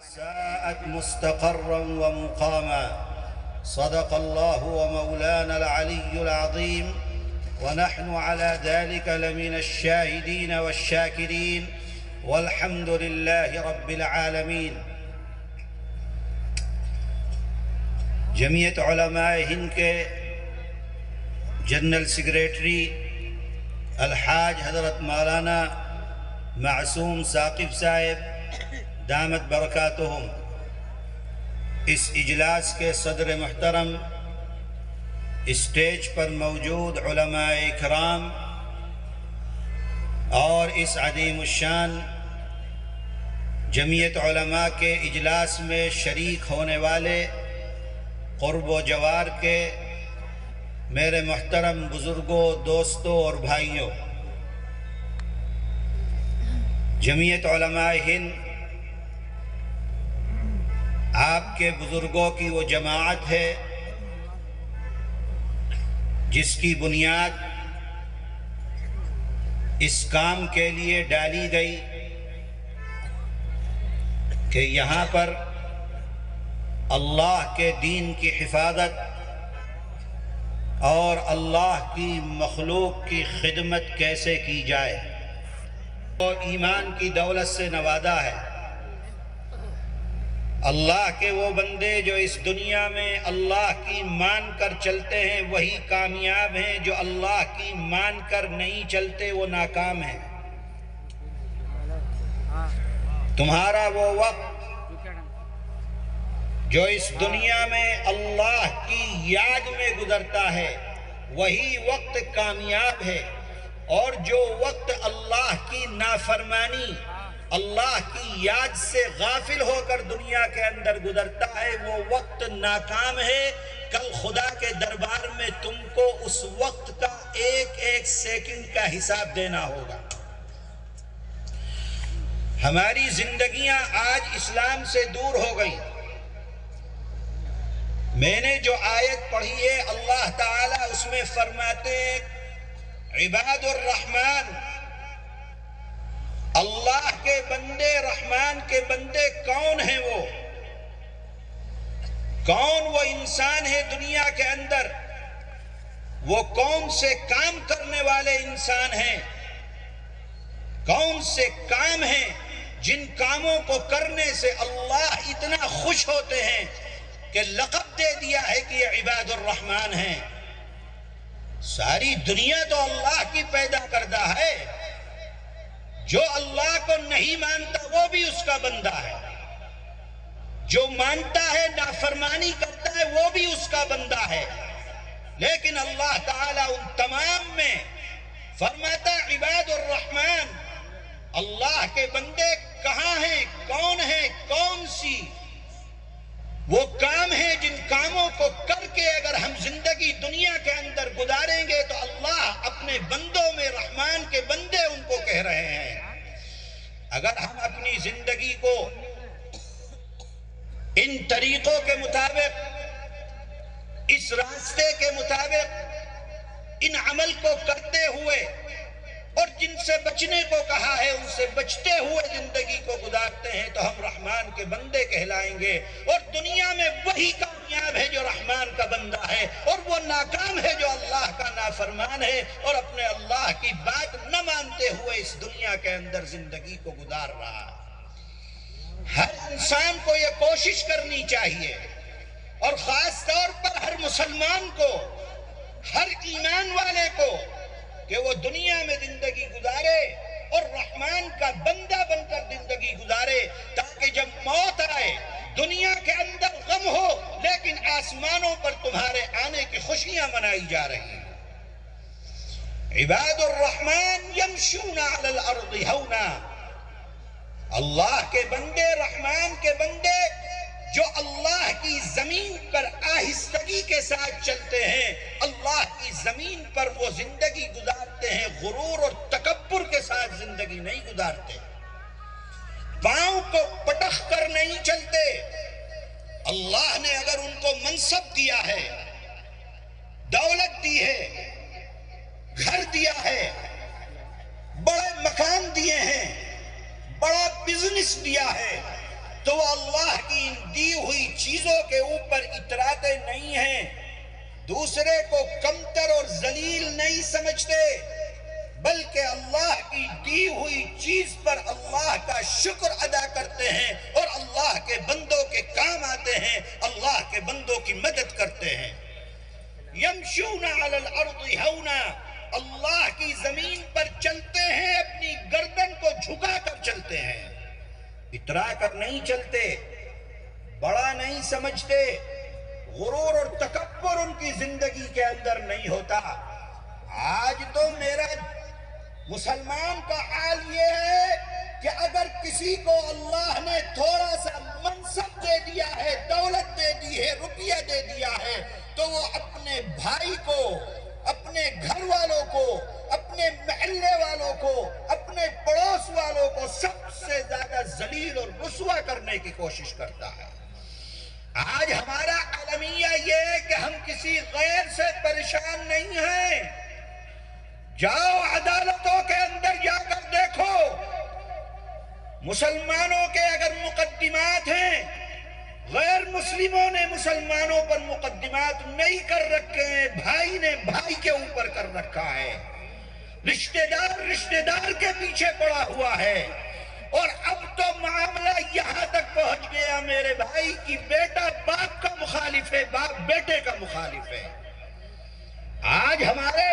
ساءت مستقرا ومقاما. صدق الله ومولانا العلي العظيم، ونحن على ذلك لمن الشاهدين والشاكرين، والحمد لله رب العالمين. جمعیت علماء ہند کے جنرل سیکریٹری الحاج حضرت مولانا معصوم ثاقب صاحب دامت برکاتہم، اس اجلاس کے صدر محترم، اسٹیج پر موجود علماء اکرام اور اس عظیم الشان جمعیت علماء کے اجلاس میں شریک ہونے والے قرب و جوار کے میرے محترم بزرگوں، دوستوں اور بھائیوں، جمعیت علماء ہند آپ کے بزرگوں کی وہ جماعت ہے جس کی بنیاد اس کام کے لیے ڈالی گئی کہ یہاں پر اللہ کے دین کی حفاظت اور اللہ کی مخلوق کی خدمت کیسے کی جائے. اور ایمان کی دولت سے نوازا ہے. اللہ کے وہ بندے جو اس دنیا میں اللہ کی مان کر چلتے ہیں وہی کامیاب ہیں، جو اللہ کی مان کر نہیں چلتے وہ ناکام ہیں. تمہارا وہ وقت جو اس دنیا میں اللہ کی یاد میں گزرتا ہے وہی وقت کامیاب ہے، اور جو وقت اللہ کی نافرمانی، اللہ کی یاد سے غافل ہو کر دنیا کے اندر گزرتا ہے وہ وقت ناکام ہے. کل خدا کے دربار میں تم کو اس وقت کا ایک ایک سیکنڈ کا حساب دینا ہوگا. ہماری زندگیاں آج اسلام سے دور ہو گئی. میں نے جو آیت پڑھی ہے اللہ تعالیٰ اس میں فرماتے ہیں عباد الرحمن، اللہ کے بندے، رحمان کے بندے کون ہیں؟ وہ کون وہ انسان ہے دنیا کے اندر؟ وہ کون سے کام کرنے والے انسان ہیں؟ کون سے کام ہیں جن کاموں کو کرنے سے اللہ اتنا خوش ہوتے ہیں کہ لقب دے دیا ہے کہ یہ عباد الرحمن ہیں؟ ساری دنیا تو اللہ کی پیدا کردہ ہے. جو اللہ کو نہیں مانتا وہ بھی اس کا بندہ ہے، جو مانتا ہے نافرمانی کرتا ہے وہ بھی اس کا بندہ ہے. لیکن اللہ تعالیٰ ان تمام میں فرماتا عباد الرحمن، اللہ کے بندے کہاں ہیں، کون ہیں، کون سی وہ کام ہیں جن کاموں کو کر کے اگر ہم زندگی دنیا کے اندر گزاریں گے تو اللہ اپنے بندوں میں رحمان کے بندے ان کو کہہ رہے ہیں. اگر ہم اپنی زندگی کو ان طریقوں کے مطابق، اس راستے کے مطابق، ان عمل کو کرتے ہوئے اور جن سے بچنے کو کہا ہے ان سے بچتے ہوئے زندگی کو گزارتے ہیں تو ہم رحمان کے بندے کہلائیں گے. اور دنیا میں وہی کامیاب ہے جو رحمان کا بندہ ہے، اور وہ ناکام ہے جو اللہ کا نافرمان ہے اور اپنے اللہ کی بات نہ مانتے ہوئے اس دنیا کے اندر زندگی کو گزار رہا ہے. ہر انسان کو یہ کوشش کرنی چاہیے، اور خاص طور پر ہر مسلمان کو، ہر ایمان والے کو، کہ وہ دنیا میں زندگی گزارے اور رحمان کا بندہ بن کر زندگی گزارے، تاکہ جب موت آئے دنیا کے اندر غم ہو لیکن آسمانوں پر تمہارے آنے کی خوشیاں منائی جا رہی ہیں. عباد الرحمن یمشون علی الارض ہونا، اللہ کے بندے، رحمان کے بندے جو اللہ کی زمین پر آہستگی کے ساتھ چلتے ہیں، اللہ کی زمین پر وہ زندگی گزارتے ہیں، غرور اور تکبر کے ساتھ زندگی نہیں گزارتے، پاؤں کو پٹخ کر نہیں چلتے. اللہ نے اگر ان کو منصب دیا ہے، دولت دی ہے، گھر دیا ہے، بڑے مکان دیے ہیں، بڑا بزنس دیا ہے، تو تو وہ اللہ کی دی ہوئی چیزوں کے اوپر اتراتے نہیں ہیں، دوسرے کو کمتر اور ذلیل نہیں سمجھتے، بلکہ اللہ کی دی ہوئی چیز پر اللہ کا شکر ادا کرتے ہیں اور اللہ کے بندوں کے کام آتے ہیں، اللہ کے بندوں کی مدد کرتے ہیں۔ یمشون علی الارض ہونا، اللہ کی زمین پر چلتے ہیں، اپنی گردن کو جھکا کر چلتے ہیں، اترا کر نہیں چلتے، بڑا نہیں سمجھتے، غرور اور تکبر ان کی زندگی کے اندر نہیں ہوتا۔ آج تو میرا مسلمان کا حال یہ ہے کہ اگر کسی کو اللہ نے تھوڑا سا منصب دے دیا ہے، دولت دے دی ہے، روپیہ دے دیا ہے، تو وہ اپنے بھائی کو، اپنے گھر والوں کو، اپنے محلے والوں کو، اپنے پڑوس والوں کو سب سے زیادہ ذلیل اور رسوا کرنے کی کوشش کرتا ہے۔ آج ہمارا عالمیہ یہ ہے کہ ہم کسی غیر سے پریشان نہیں ہیں۔ جاؤ عدالتوں کے اندر جا کر دیکھو، مسلمانوں کے اگر مقدمات ہیں، غیر مسلموں نے مسلمانوں پر مقدمات نہیں کر رکھے ہیں، بھائی نے بھائی کے اوپر کر رکھا ہے، رشتہ دار کے پیچھے پڑا ہوا ہے، اور اب تو معاملہ یہاں تک پہنچ گیا میرے بھائی کی بیٹا باپ کا مخالف ہے، باپ بیٹے کا مخالف ہے۔ آج ہمارے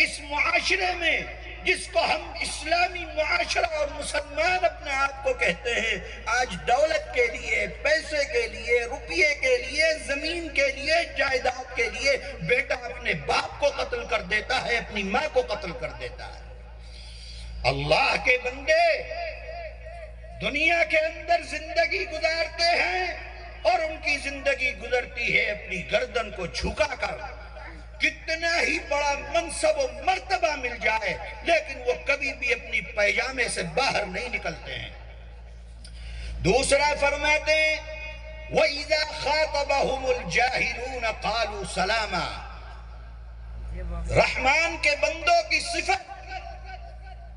اس معاشرے میں، جس کو ہم اسلامی معاشرہ اور مسلمان اپنے آپ کو کہتے ہیں، آج دولت کے لیے، پیسے کے لیے، روپیے کے لیے، زمین کے لیے، جائیداد کے لیے بیٹا اپنے باپ کو قتل کر دیتا ہے، اپنی ماں کو قتل کر دیتا ہے۔ اللہ کے بندے دنیا کے اندر زندگی گزارتے ہیں اور ان کی زندگی گزرتی ہے اپنی گردن کو جھکا کر، کتنا ہی بڑا منصب و مرتبہ مل جائے لیکن وہ کبھی بھی اپنی پیجامے سے باہر نہیں نکلتے ہیں۔ دوسرا فرماتے ہیں وَإِذَا خَاطَبَهُمُ الْجَاهِلُونَ قَالُوا سَلَامًا۔ رحمان کے بندوں کی صفت،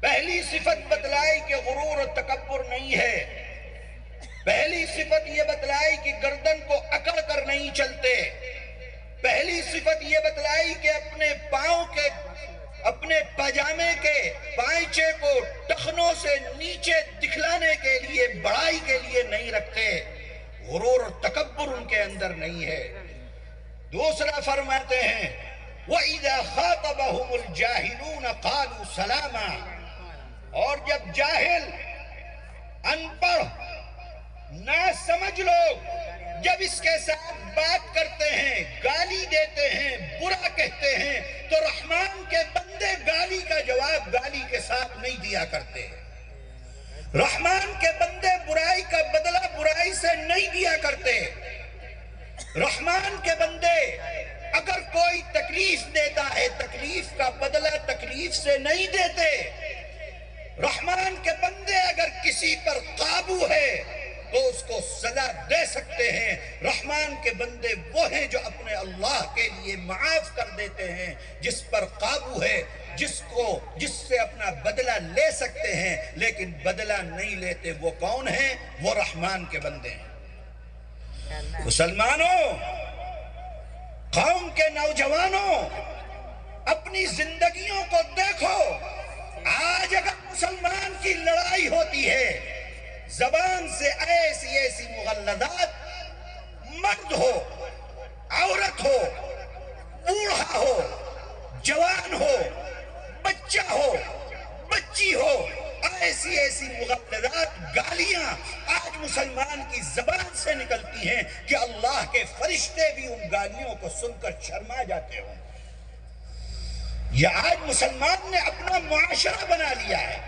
پہلی صفت بتلائی کہ غرور و تکبر نہیں ہے، پہلی صفت یہ بتلائی کہ گردن کو اکڑ کر نہیں چلتے، پہلی صفت یہ بتلائی کہ اپنے پاؤں کے، اپنے پاجامے کے پائچے کو ٹخنوں سے نیچے دکھلانے کے لیے، بڑائی کے لیے نہیں رکھتے، غرور اور تکبر ان کے اندر نہیں ہے۔ دوسرا فرماتے ہیں وَإِذَا خَاطَبَهُمُ الْجَاهِلُونَ قَالُوا سَلَامًا، اور جب جاہل، ان پڑھ، ناسمجھ لوگ جب اس کے ساتھ بات کرتے ہیں، گالی دیتے ہیں، برا کہتے ہیں، تو رحمان کے بندے گالی کا جواب گالی کے ساتھ نہیں دیا کرتے، رحمان کے بندے برائی کا بدلہ برائی سے نہیں دیا کرتے، رحمان کے بندے اگر کوئی تکلیف دیتا ہے تکلیف کا بدلہ تکلیف سے نہیں دیتے، رحمان کے بندے اگر کسی پر قابو ہے تو اس کو سزا دے سکتے ہیں، رحمان کے بندے وہ ہیں جو اپنے اللہ کے لیے معاف کر دیتے ہیں، جس پر قابو ہے، جس سے اپنا بدلہ لے سکتے ہیں لیکن بدلہ نہیں لیتے، وہ کون ہیں؟ وہ رحمان کے بندے ہیں۔ مسلمانوں، قوم کے نوجوانوں، اپنی زندگیوں کو دیکھو، آج اگر مسلمان کی لڑائی ہوتی ہے، زبان سے ایسی مغلظات، مرد ہو، عورت ہو، بوڑھا ہو، جوان ہو، بچہ ہو، بچی ہو، ایسی مغلظات، گالیاں آج مسلمان کی زبان سے نکلتی ہیں کہ اللہ کے فرشتے بھی ان گالیوں کو سن کر شرما جاتے ہوں۔ یہ آج مسلمان نے اپنا معاشرہ بنا لیا ہے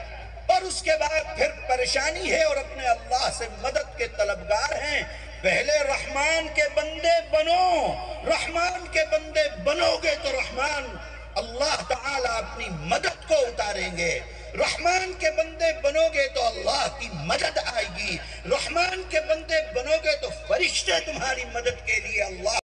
اور اس کے بعد پھر پریشانی ہے اور اپنے اللہ سے مدد کے طلبگار ہیں۔ پہلے رحمان کے بندے بنو، رحمان کے بندے بنو گے تو رحمان اللہ تعالیٰ اپنی مدد کو اتاریں گے، رحمان کے بندے بنو گے تو اللہ کی مدد آئے گی، رحمان کے بندے بنو گے تو فرشتے تمہاری مدد کے لیے اللہ